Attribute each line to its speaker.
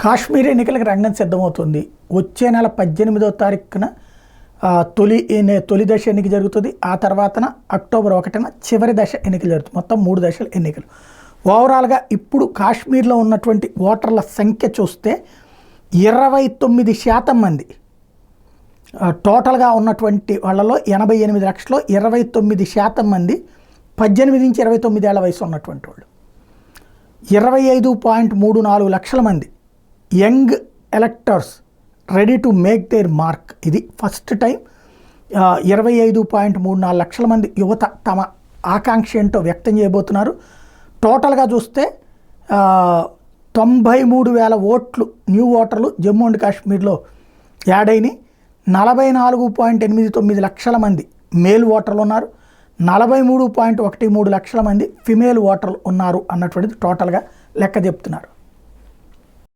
Speaker 1: కాశ్మీర్ ఎన్నికలకు రంగం సిద్ధమవుతుంది. వచ్చే నెల 18వ తారీఖున తొలి దశ ఎన్నిక జరుగుతుంది. ఆ తర్వాతన అక్టోబర్ 1న చివరి దశ ఎన్నికలు జరుగుతుంది. మొత్తం 3 దశల ఎన్నికలు. ఓవరాల్గా ఇప్పుడు కాశ్మీర్లో ఉన్నటువంటి ఓటర్ల సంఖ్య చూస్తే 29% మంది టోటల్గా ఉన్నటువంటి వాళ్ళలో 88 లక్షల్లో 29% మంది 18 నుంచి 29 ఏళ్ల వయసు ఉన్నటువంటి వాళ్ళు. 25.34 లక్షల మంది young electors ready to make their mark. ఇది ఫస్ట్ టైం 25.34 లక్షల మంది యువత తమ ఆకాంక్ష ఏంటో వ్యక్తం చేయబోతున్నారు. టోటల్గా చూస్తే 93,000 ఓట్లు న్యూ ఓటర్లు జమ్మూ అండ్ కాశ్మీర్లో యాడ్ అయినాయి. 44.89 లక్షల మంది మేల్ ఓటర్లు ఉన్నారు. 43.13 లక్షల మంది ఫిమేల్ ఓటర్లు ఉన్నారు అన్నటువంటిది టోటల్గా లెక్క చెప్తున్నారు.